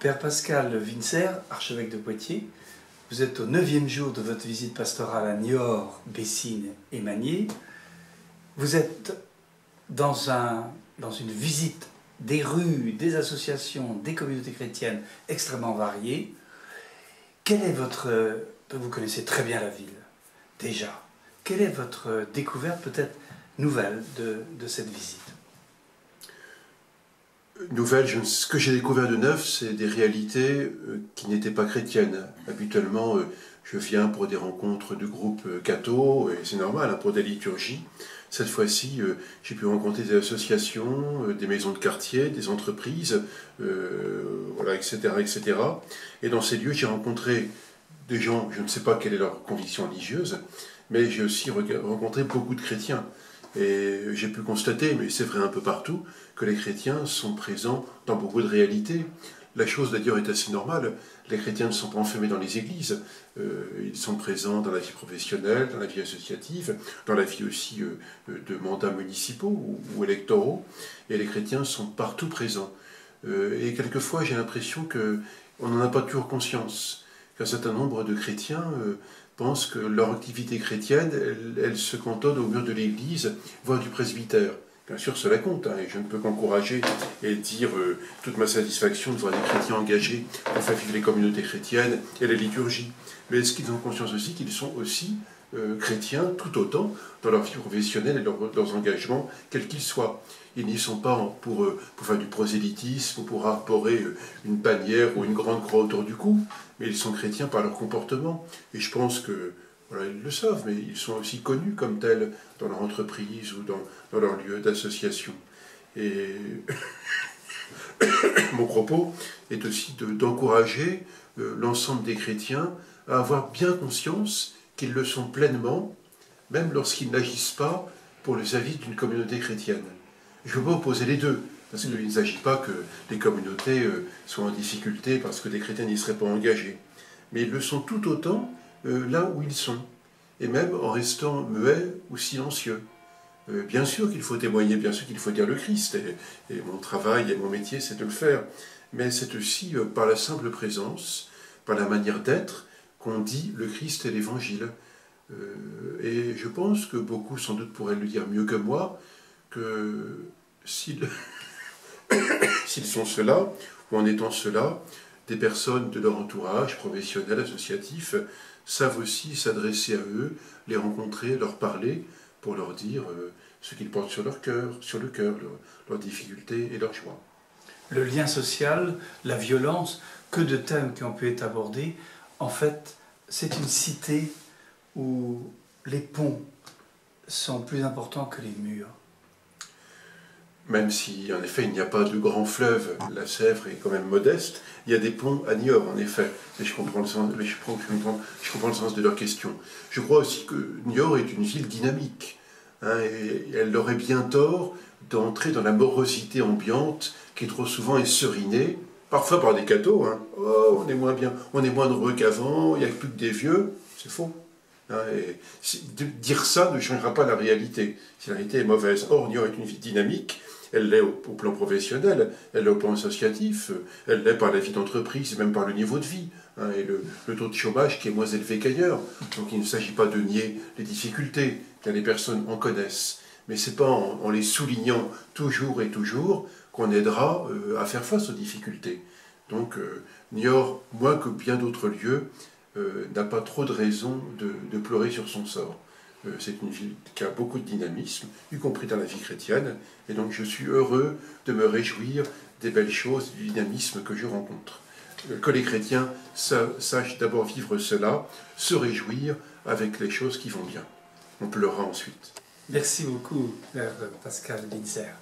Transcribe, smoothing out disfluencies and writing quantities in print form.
Père Pascal Winzer, archevêque de Poitiers, vous êtes au 9e jour de votre visite pastorale à Niort, Bessines et Magnier. Vous êtes dans une visite des rues, des associations, des communautés chrétiennes extrêmement variées. Vous connaissez très bien la ville, déjà. Quelle est votre découverte peut-être nouvelle de cette visite? Nouvelle, ce que j'ai découvert de neuf, c'est des réalités qui n'étaient pas chrétiennes. Habituellement, je viens pour des rencontres de groupes cathos, et c'est normal, hein, pour des liturgies. Cette fois-ci, j'ai pu rencontrer des associations, des maisons de quartier, des entreprises, voilà, etc., etc. Et dans ces lieux, j'ai rencontré des gens, je ne sais pas quelle est leur conviction religieuse, mais j'ai aussi rencontré beaucoup de chrétiens. Et j'ai pu constater, mais c'est vrai un peu partout, que les chrétiens sont présents dans beaucoup de réalités. La chose d'ailleurs est assez normale. Les chrétiens ne sont pas enfermés dans les églises. Ils sont présents dans la vie professionnelle, dans la vie associative, dans la vie aussi de mandats municipaux ou électoraux. Et les chrétiens sont partout présents. Et quelquefois, j'ai l'impression qu'on n'en a pas toujours conscience. Qu'un certain nombre de chrétiens pensent que leur activité chrétienne, elle se cantonne au mur de l'église, voire du presbytère. Bien sûr, cela compte, hein, et je ne peux qu'encourager et dire toute ma satisfaction de voir des chrétiens engagés pour faire vivre les communautés chrétiennes et les liturgies. Mais est-ce qu'ils ont conscience aussi qu'ils sont aussi chrétiens tout autant dans leur vie professionnelle et leurs engagements, quels qu'ils soient? Ils n'y sont pas pour faire du prosélytisme ou pour arborer une bannière ou une grande croix autour du cou, mais ils sont chrétiens par leur comportement. Et je pense que, voilà, ils le savent, mais ils sont aussi connus comme tels dans leur entreprise ou dans leur lieu d'association. Et mon propos est aussi d'encourager l'ensemble des chrétiens à avoir bien conscience qu'ils le sont pleinement, même lorsqu'ils n'agissent pas pour le service d'une communauté chrétienne. Je ne veux pas opposer les deux, parce qu'il ne s'agit pas que les communautés soient en difficulté parce que les chrétiens n'y seraient pas engagés. Mais ils le sont tout autant là où ils sont, et même en restant muets ou silencieux. Bien sûr qu'il faut témoigner, bien sûr qu'il faut dire le Christ, et mon travail et mon métier, c'est de le faire. Mais c'est aussi par la simple présence, par la manière d'être, qu'on dit le Christ et l'Évangile. Et je pense que beaucoup, sans doute, pourraient le dire mieux que moi, que s'ils sont cela, ou en étant cela, des personnes de leur entourage, professionnel, associatif, savent aussi s'adresser à eux, les rencontrer, leur parler, pour leur dire ce qu'ils portent sur leur cœur, leurs difficultés et leurs joies. Le lien social, la violence, que de thèmes qui ont pu être abordés. En fait, c'est une cité où les ponts sont plus importants que les murs. Même si, en effet, il n'y a pas de grand fleuve, la Sèvre est quand même modeste, il y a des ponts à Niort, en effet. Et je comprends le sens de leur question. Je crois aussi que Niort est une ville dynamique, hein, et elle aurait bien tort d'entrer dans la morosité ambiante qui trop souvent est serinée, parfois par des cathos. Hein. Oh, on est moins bien, on est moins heureux qu'avant, il n'y a plus que des vieux. C'est faux. Hein, et dire ça ne changera pas la réalité, si la réalité est mauvaise. Or, Niort est une ville dynamique. Elle l'est au plan professionnel, elle l'est au plan associatif, elle l'est par la vie d'entreprise, même par le niveau de vie, hein, et le taux de chômage qui est moins élevé qu'ailleurs. Donc il ne s'agit pas de nier les difficultés, car les personnes en connaissent. Mais ce n'est pas en les soulignant toujours et toujours qu'on aidera à faire face aux difficultés. Donc Niort, moins que bien d'autres lieux, n'a pas trop de raison de pleurer sur son sort. C'est une ville qui a beaucoup de dynamisme, y compris dans la vie chrétienne, et donc je suis heureux de me réjouir des belles choses, du dynamisme que je rencontre. Que les chrétiens sachent d'abord vivre cela, se réjouir avec les choses qui vont bien. On pleurera ensuite. Merci beaucoup, Père Pascal Winzer.